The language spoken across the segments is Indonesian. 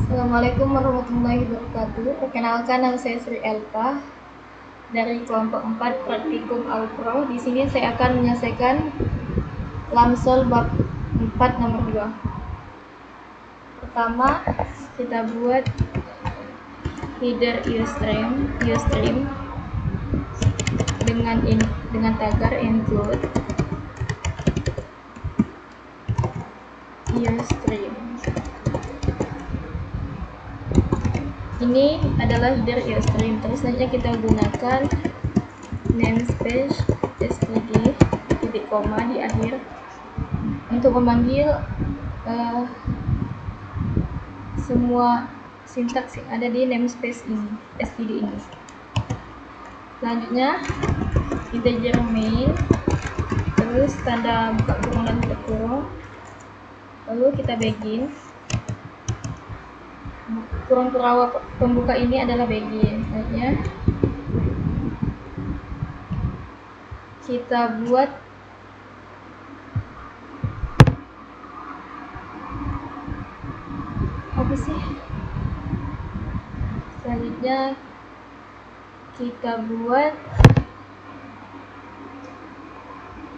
Assalamualaikum warahmatullahi wabarakatuh. Perkenalkan, nama saya Sri Elpa dari kelompok 4 Praktikum Alpro. Di sini saya akan menyelesaikan Lamsol bab 4 nomor 2. Pertama, kita buat header Ustream dengan tagar include Ustream. Ini adalah header Ustream. Terus selanjutnya kita gunakan namespace std titik koma di akhir untuk memanggil semua sintaks yang ada di namespace ini, std ini. Selanjutnya integer main, terus tanda buka kurung dan tutup kurung, lalu kita begin. Kurung perawa pembuka ini adalah begin. Selanjutnya kita buat selanjutnya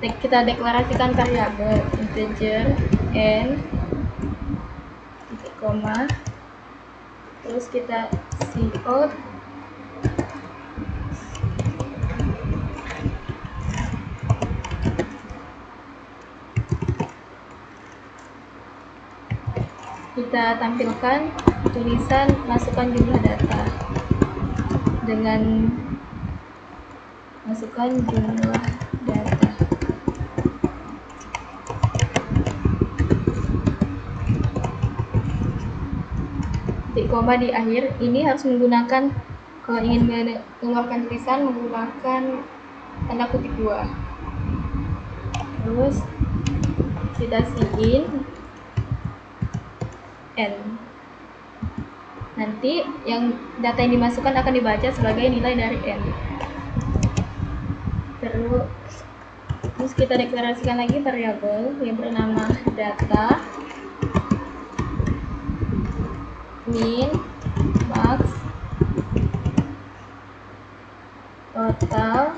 kita deklarasikan variabel integer n titik koma, terus kita cout kita tampilkan tulisan masukkan jumlah data dengan masukkan jumlah data. Titik koma di akhir ini harus menggunakan, kalau ingin mengeluarkan tulisan, menggunakan tanda kutip 2. Terus kita sign n. Nanti yang data yang dimasukkan akan dibaca sebagai nilai dari n. Terus kita deklarasikan lagi variabel yang bernama data min, max, total,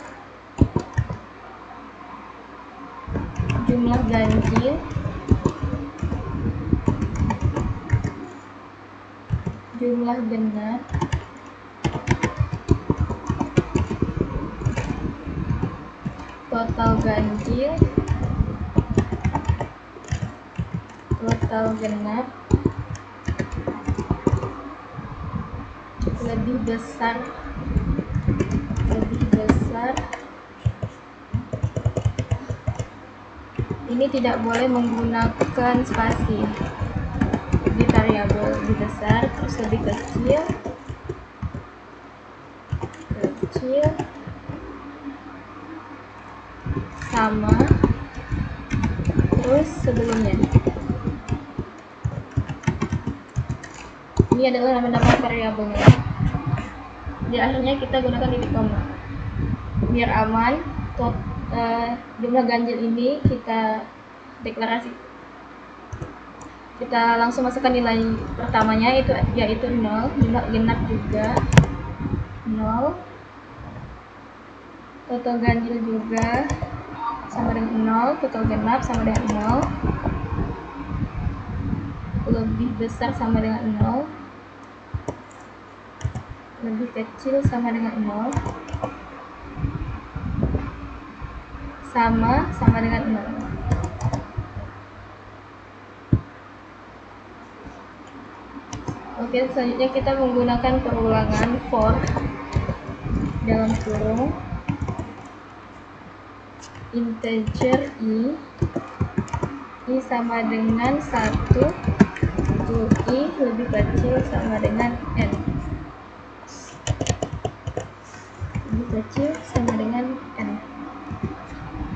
jumlah ganjil, jumlah genap, total ganjil, total genap, lebih besar. Ini tidak boleh menggunakan spasi di variabel. Lebih besar, terus lebih kecil, sama, terus sebelumnya. Ini adalah nama-nama variabelnya. Di akhirnya kita gunakan titik koma biar aman. Jumlah ganjil ini kita deklarasi, kita langsung masukkan nilai pertamanya yaitu 0, jumlah genap juga 0, total ganjil juga sama dengan 0, total genap sama dengan 0, lebih besar sama dengan 0, lebih kecil sama dengan 0, sama dengan 0. Oke, selanjutnya kita menggunakan perulangan for dalam kurung integer i sama dengan 1 i lebih kecil sama dengan n, lebih kecil sama dengan n.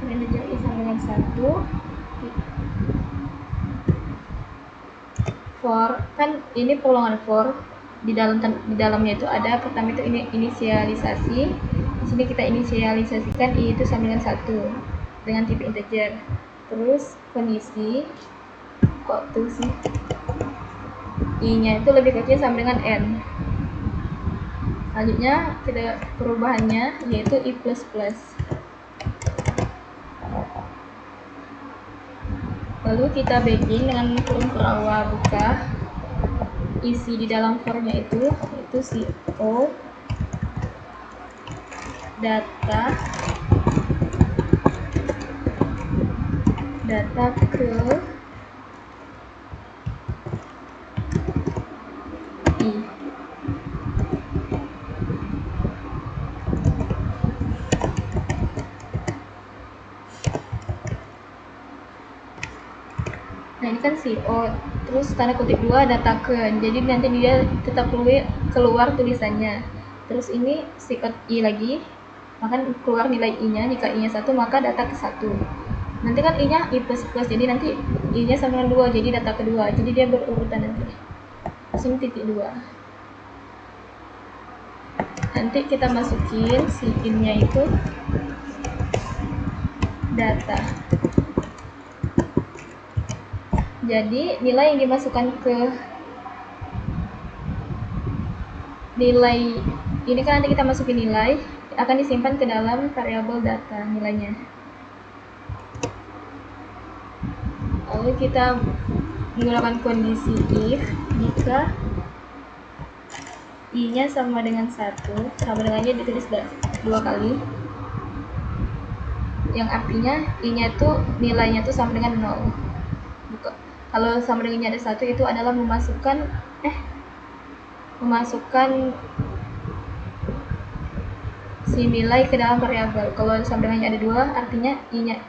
Integer i sama dengan 1. For, kan ini perulangan for, di dalamnya itu ada, pertama itu inisialisasi. Di sini kita inisialisasikan i itu sama dengan 1 dengan tipe integer. Terus kondisi kok tuh sih I-nya itu lebih kecil sama dengan N. Selanjutnya kita perubahannya yaitu I++. Lalu kita begin dengan kurung perawa buka. Isi di dalam for-nya itu yaitu si O data ke I. Nah ini kan si O, terus tanda kutip 2 data ke, jadi nanti dia tetap keluar tulisannya. Terus ini sikat I lagi, maka keluar nilai I-nya. Jika I-nya 1 maka data ke 1. Nanti kan I-nya I++, jadi nanti I-nya sama dengan 2, jadi data kedua. Jadi dia berurutan nanti. Terus ini titik 2. Nanti kita masukin si in-nya itu data. Jadi nilai yang dimasukkan ke nilai ini kan nanti kita masukin nilai akan disimpan ke dalam variabel data nilainya. Lalu kita menggunakan kondisi if jika I-nya sama dengan 1, sama dengannya ditulis 2 kali, yang artinya I-nya itu nilainya itu sama dengan 0. Kalau sama dengannya ada 1 itu adalah memasukkan si nilai ke dalam variabel. Kalau sama dengannya ada 2 artinya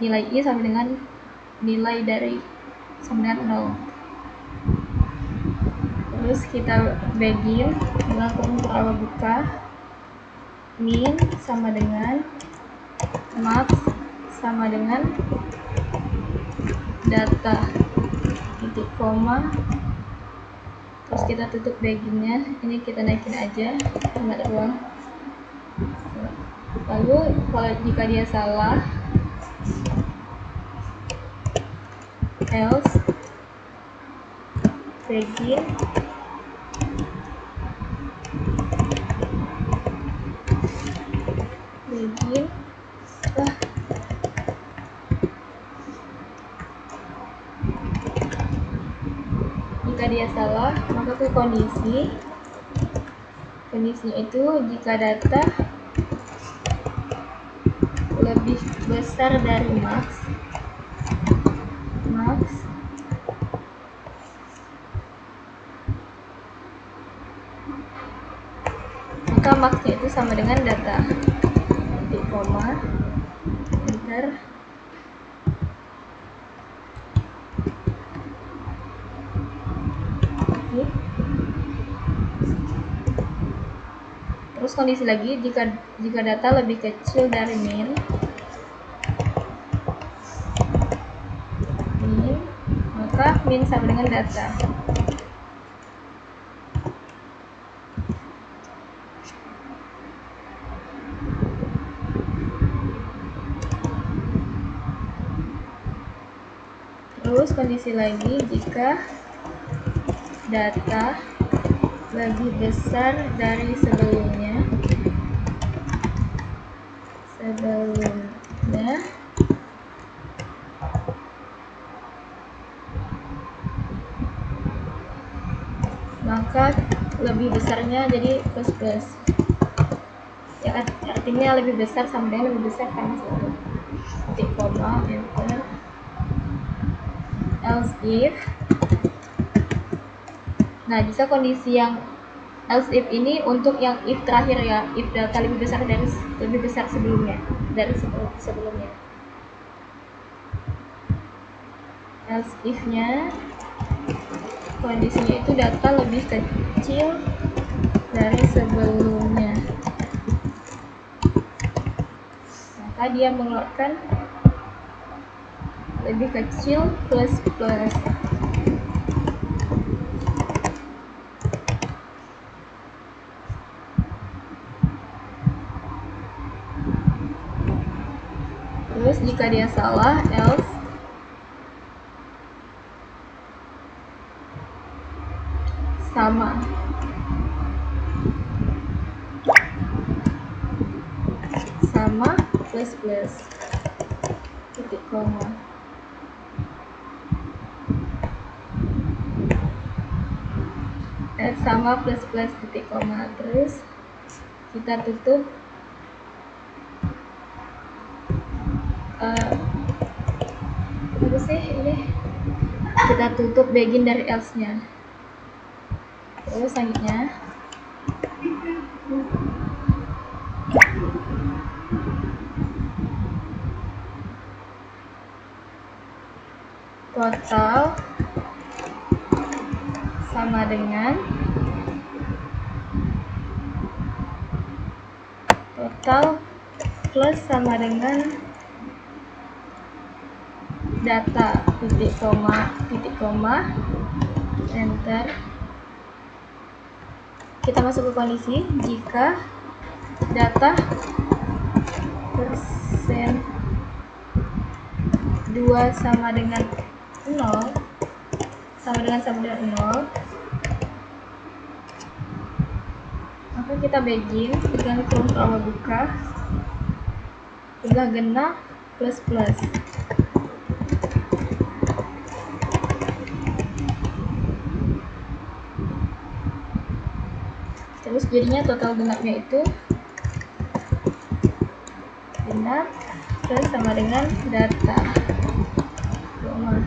nilai I sama dengan nilai dari sama dengan 0. Terus kita begin dengan kurung perawa buka, min sama dengan max sama dengan data titik koma, terus kita tutup beginnya. Ini kita naikin aja, nggak ada ruang. Lalu kalau jika dia salah, else begin jika dia salah maka ke kondisinya itu jika data lebih besar dari max maka maxnya itu sama dengan data titik koma enter. Terus kondisi lagi jika data lebih kecil dari min maka min sama dengan data. Terus kondisi lagi jika data lebih besar dari sebelumnya maka lebih besarnya jadi plus ya, artinya lebih besar sama dengan lebih besar kan, titik koma enter. Else if, nah bisa kondisi yang else if ini untuk yang if terakhir ya, if data lebih besar sebelumnya dari sebelumnya. Else if nya kondisinya itu data lebih kecil dari sebelumnya, maka dia mengeluarkan lebih kecil plus. Terus jika dia salah, else sama plus plus titik koma. Sama plus plus titik koma, terus kita tutup apa sih ini, kita tutup begin dari else nya. Terus selanjutnya total sama dengan total plus sama dengan data titik koma enter. Kita masuk ke kondisi jika data persen 2 sama dengan 0 sama dengan 0, maka kita begin dengan kurung awal buka jumlah genap plus plus. Terus jadinya total genapnya itu genap plus sama dengan data koma.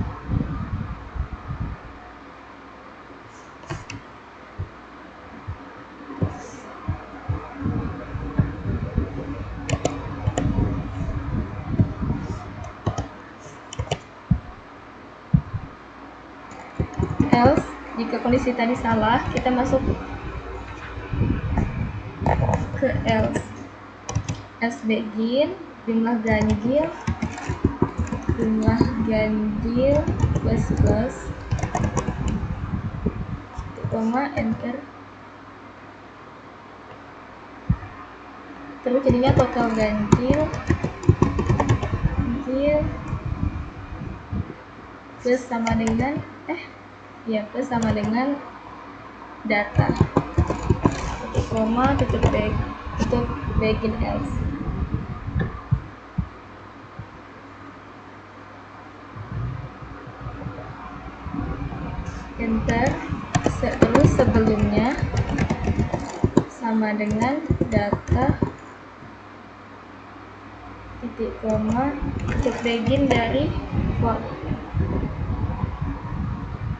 Else, jika kondisi tadi salah, kita masuk ke else. Else begin jumlah ganjil plus plus koma enter. Terus jadinya total ganjil plus sama dengan plus sama dengan data titik koma tutup begin else. Enter. Terus sebelumnya sama dengan data titik koma tutup begin dari for.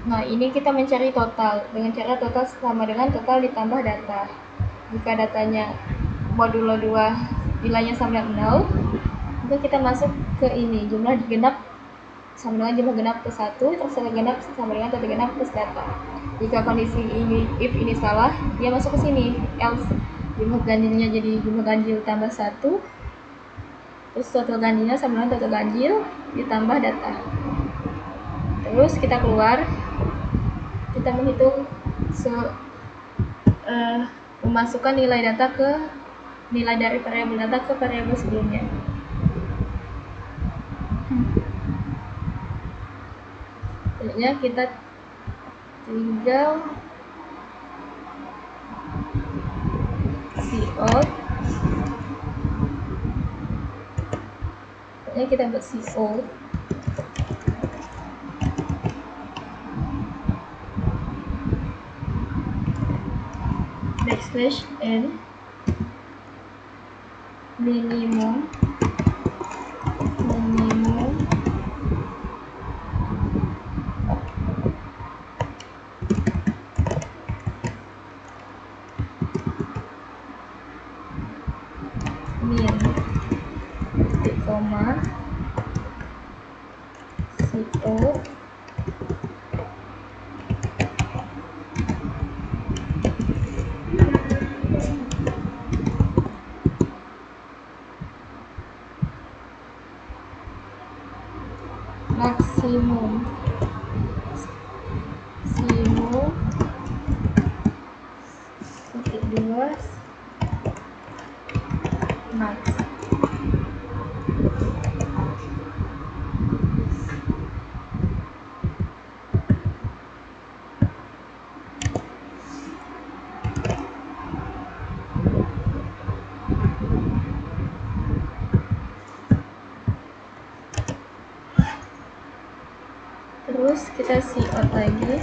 Nah, ini kita mencari total dengan cara total sama dengan total ditambah data. Jika datanya modulo 2 nilainya sama dengan 0, maka kita masuk ke ini jumlah genap sama dengan jumlah genap plus 1, terus total genap sama dengan total genap plus data. Jika kondisi ini if ini salah, dia masuk ke sini else, jumlah ganjilnya jadi jumlah ganjil tambah 1, terus total ganjilnya sama dengan total ganjil ditambah data. Terus kita keluar, kita menghitung memasukkan nilai data ke nilai dari variabel data ke variabel sebelumnya. Selanjutnya kita tinggal cout. Selanjutnya kita buat cout. Backslash n minimum min titik koma cout terus kita out lagi,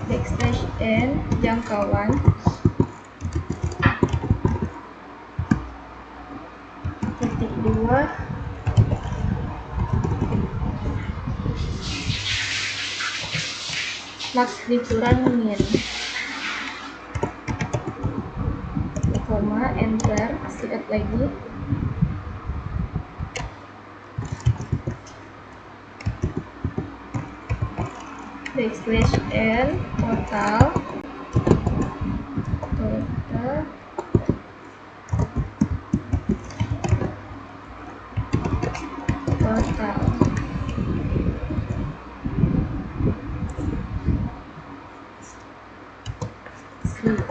backslash n jangkauan titik 2 max dikurang min, koma, enter, out lagi, backslash n total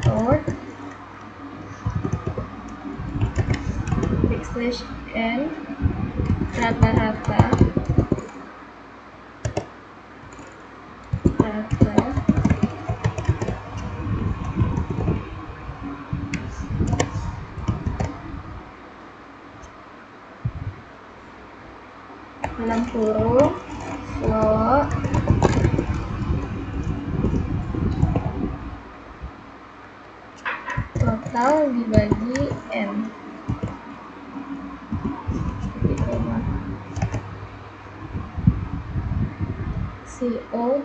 out backslash n rata-rata dalam kurung float total dibagi n, CO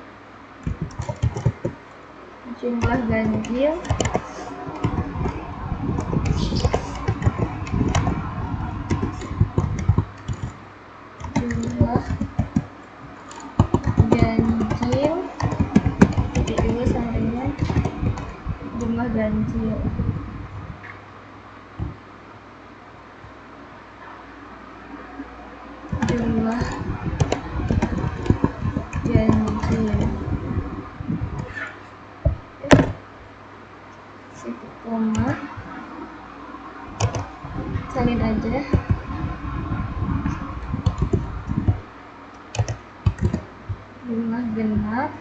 jumlah ganjil titik 2 sama dengan jumlah ganjil koma, salin aja, jumlah genap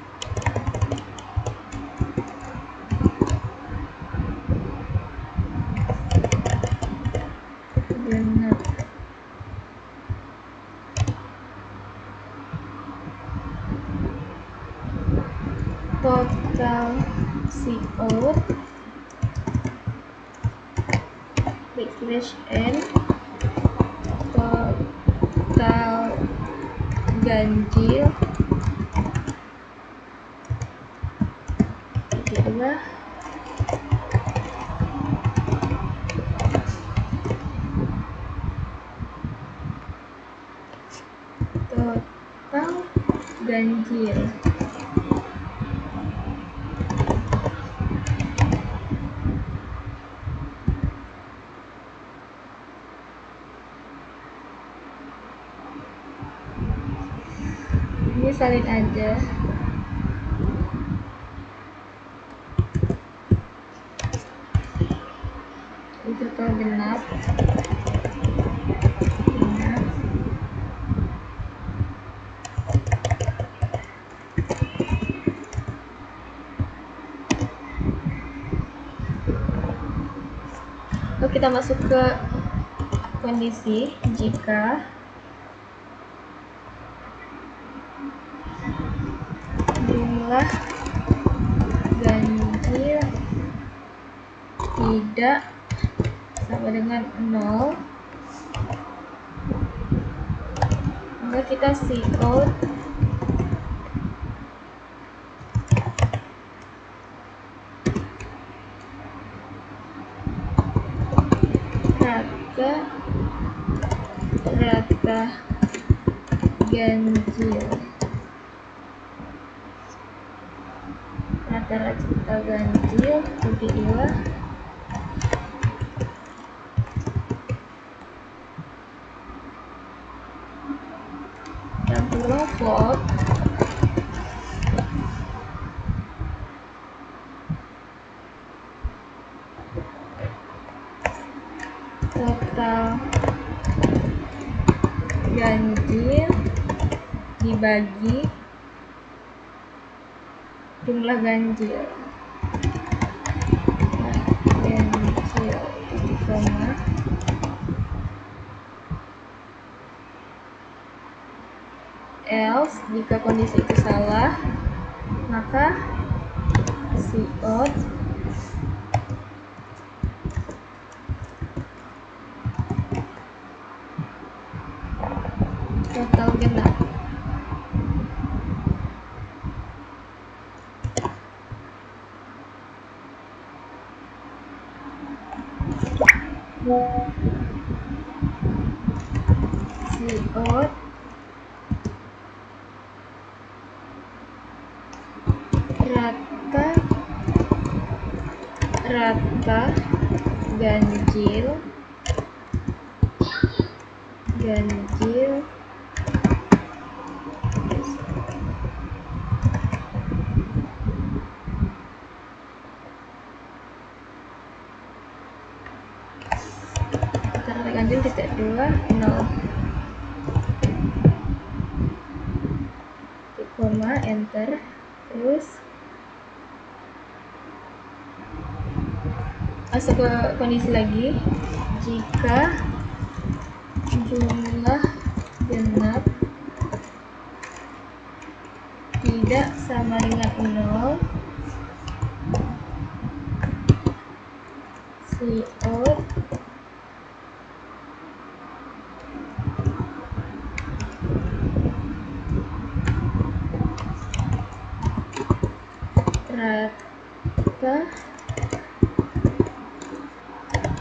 total out backslash n total ganjil titik 2 total ganjil. Ini salin aja, itu total genap Lalu kita masuk ke kondisi jika jumlah ganjil tidak sama dengan 0, maka kita out rata ganjil, rata-rata ganjil titik 2 yang kurang float total ganjil dibagi jumlah ganjil. Ganjil titik koma else, jika kondisi itu salah, maka cout total genap. Cout rata ganjil rata ganjil titik 2 0 titik koma enter. Terus masuk ke kondisi lagi, jika jumlah genap tidak sama dengan 0, cout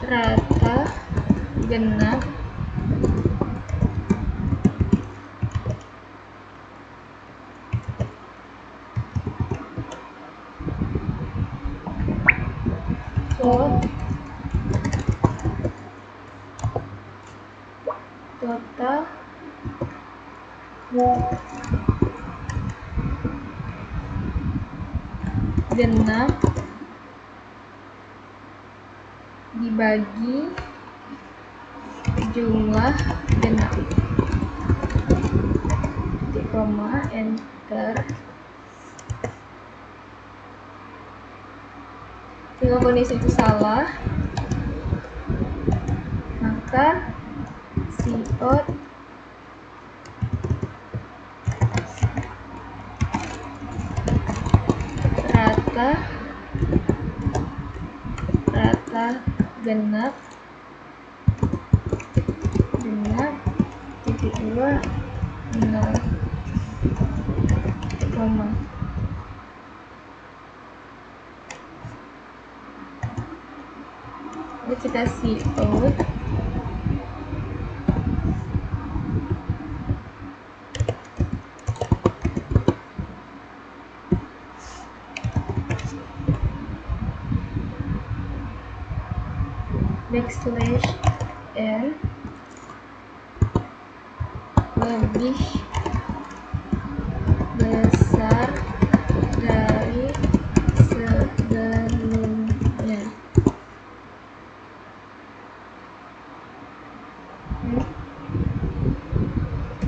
rata genap cout total genap dibagi jumlah genap, titik koma enter. Jika kondisi itu salah, maka cout rata genap titik 2 0 koma. Jadi kita cout /n lebih besar dari sebelumnya.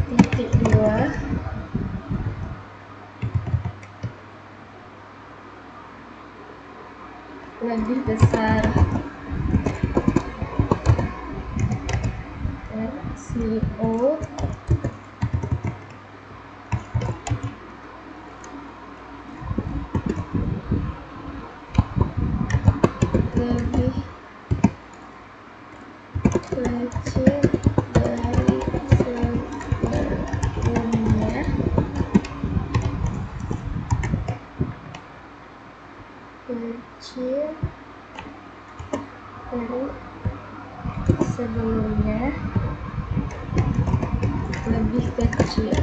Titik 2 lebih besar cout lebih kecil dari sebelumnya. Kecil dari sebelumnya, lebih kecil.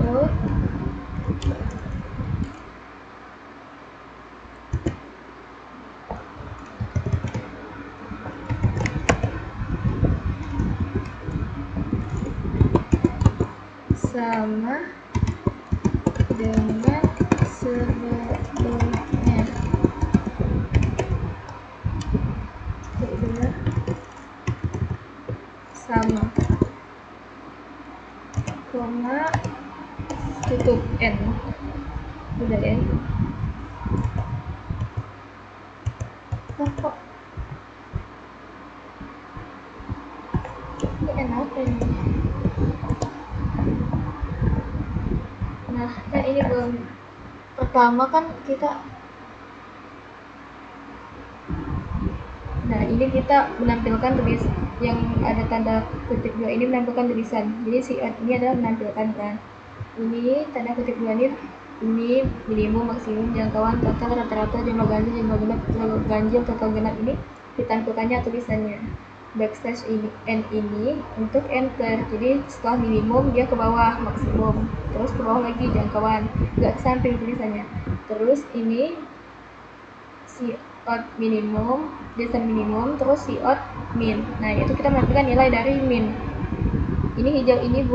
Cout sama dengan sebelumnya. Sama koma tutup n. Udah ya. Kok Kenapa ini? Nah, kan ini belum. Pertama kan kita. Nah, ini kita menampilkan tulis yang ada tanda kutip 2 ini menampilkan tulisan. Jadi si ini adalah menampilkan kan. Ini tanda kutip 2 ini minimum, maksimum, jangkauan, total, rata-rata, jumlah ganjil, jumlah genap, jumlah ganjil, total genap ini ditampilkannya tulisannya. Backslash n ini untuk enter. Jadi setelah minimum dia ke bawah maksimum, terus ke bawah lagi jangkauan, nggak samping tulisannya. Terus ini si out minimum, descent minimum, terus si out min. Nah itu kita menampilkan nilai dari min. Ini hijau ini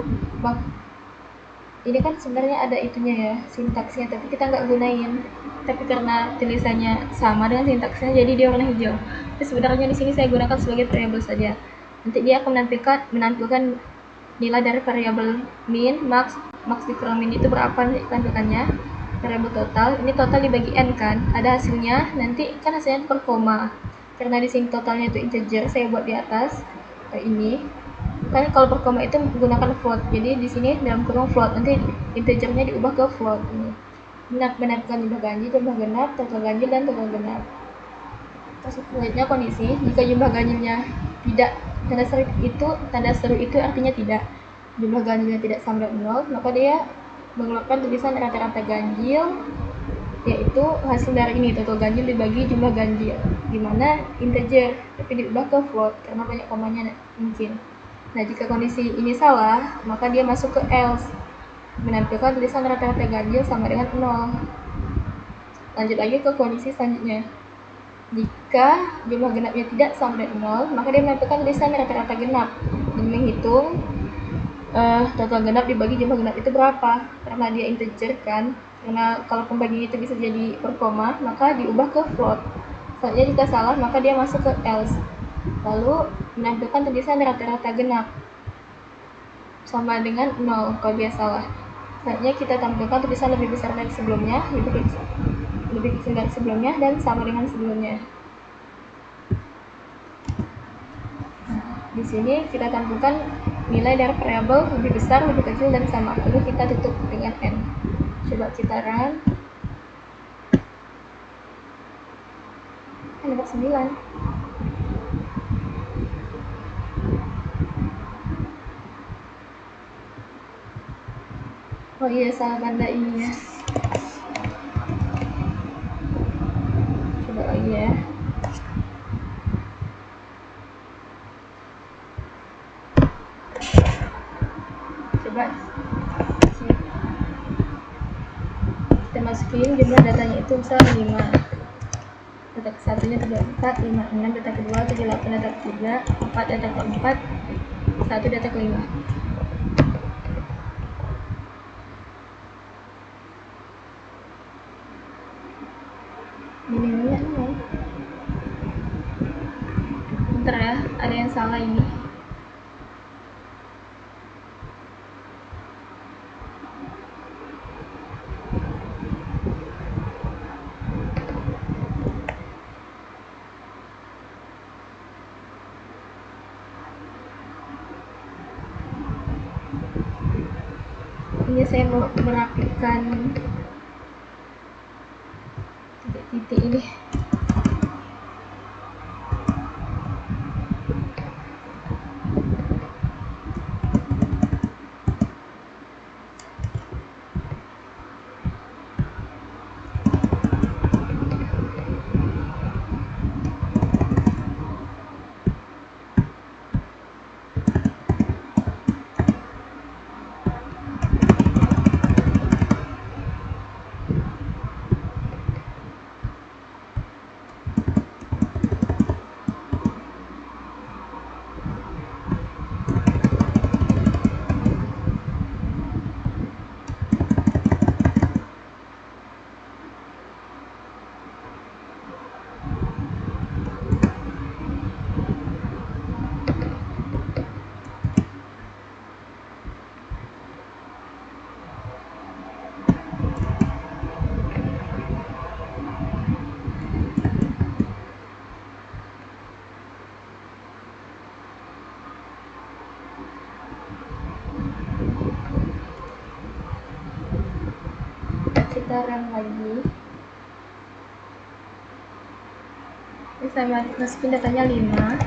ini kan sebenarnya ada itunya ya, sintaksnya, tapi kita nggak gunain. Tapi karena tulisannya sama dengan sintaksnya, jadi dia warna hijau. Tapi sebenarnya di sini saya gunakan sebagai variabel saja. Nanti dia akan menampilkan nilai dari variabel min, max dikurang min itu berapa tampilkannya. Variabel total, ini total dibagi n kan, ada hasilnya, nanti kan hasilnya per koma. Karena di sini totalnya itu integer, saya buat di atas ini. Kan kalau per koma itu menggunakan float, jadi di sini dalam kurung float, nanti integernya diubah ke float. Ini menampilkan jumlah ganjil, jumlah genap, total ganjil, dan total genap. Terus selanjutnya kondisi, jika jumlah ganjilnya tidak, tanda seru itu artinya tidak, jumlah ganjilnya tidak sama dengan 0, maka dia mengeluarkan tulisan rata-rata ganjil, yaitu hasil dari ini total ganjil dibagi jumlah ganjil, dimana integer tapi diubah ke float karena banyak komanya mungkin. Nah jika kondisi ini salah, maka dia masuk ke else, menampilkan tulisan rata-rata ganjil sama dengan 0. Lanjut lagi ke kondisi selanjutnya, jika jumlah genapnya tidak sama dengan 0, maka dia menampilkan tulisan rata-rata genap dan menghitung total genap dibagi jumlah genap itu berapa, karena dia integer kan. Karena kalau pembagian itu bisa jadi per koma, maka diubah ke float. Selanjutnya jika salah, maka dia masuk ke else, lalu menampilkan tulisan rata-rata genap sama dengan 0 kalau dia salah. Selanjutnya kita tampilkan tulisan lebih besar dari sebelumnya, lebih kecil dari sebelumnya, dan sama dengan sebelumnya. Di sini kita tampilkan nilai dari variabel lebih besar, lebih kecil, dan sama. Lalu kita tutup dengan n. Coba kita run. Dapat 9. Oh iya, salah tanda ini ya. Coba lagi ya. Coba kita masukin jumlah datanya itu misalnya 5, data ke-1-nya 34, 56, data kedua 78, data ketiga 4, data keempat 1, data kelima. Minimumnya 0. Bentar ya, ada yang salah ini. Ini saya mau merapikan titik-titik ini. rem lagi. Ini saya masukin datanya 5,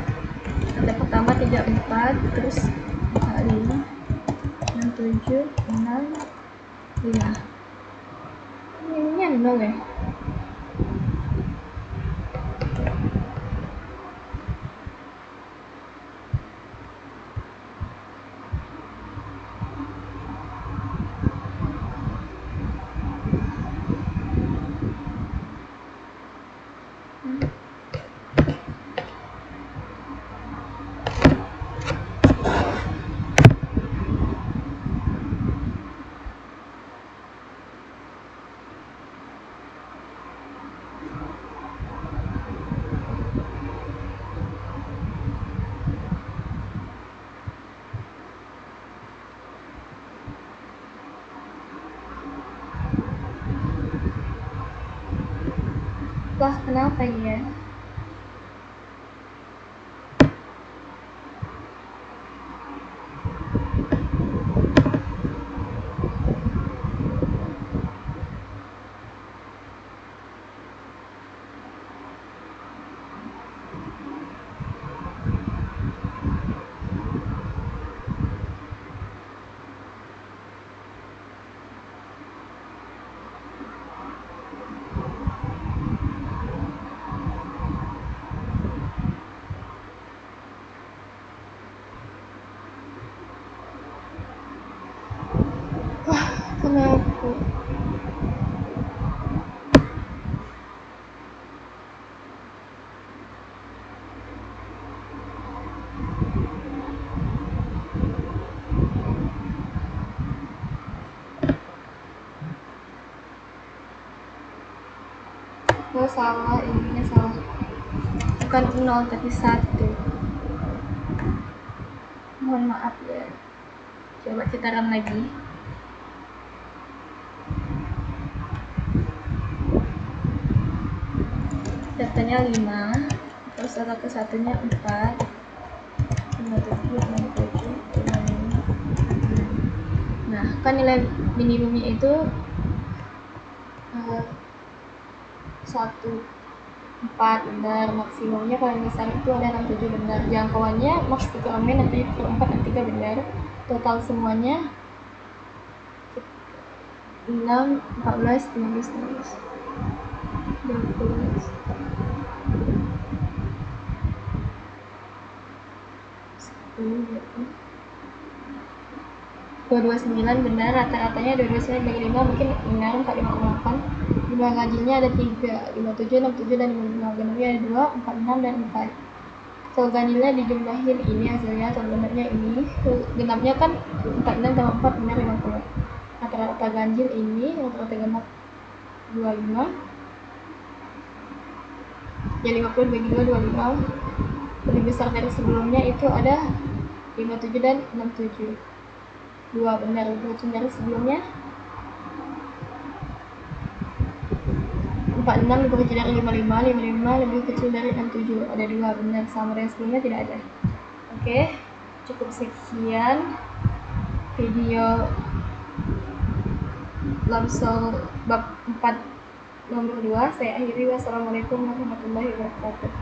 data pertama 34, terus 45, 67, 6, 5. Ini 0 ya. Wah, kenapa ya? Kenapa? Oh, salah, ininya salah. Bukan 0 tapi 1. Mohon maaf ya. Coba kita run lagi. Datanya 5, terus data ke satunya 4, 57, 67, 55. Nah, kan nilai minimumnya itu 1, 4 benar, maksimumnya paling besar itu ada 67 benar, jangkauannya max 3 omen, nanti 4 dan 3 benar, total semuanya 6, 14, 15, 16, 20, 229 benar, rata-ratanya 229 bagi 5 mungkin benar, 45,8. Jumlah ganjilnya ada 3, 57, 67, dan 55. Genapnya ada 2, 46, dan 4. Kalau ganjilnya dijumlahin ini hasilnya, kalau genapnya ini, genapnya kan 46 tambah 4 benar 50. Rata-rata ganjil ini, rata-rata genap 25, ya 50 bagi 2, 25. Lebih besar dari sebelumnya itu ada 57 dan 67. 2 benar, lebih kecil dari sebelumnya. 46 lebih kecil dari 55, 55 lebih kecil dari 67. Ada 2 benar, sama dari sebelumnya tidak ada. Oke, cukup sekian video Lamsol bab 4 nomor 2. Saya akhiri. Wassalamualaikum warahmatullahi wabarakatuh.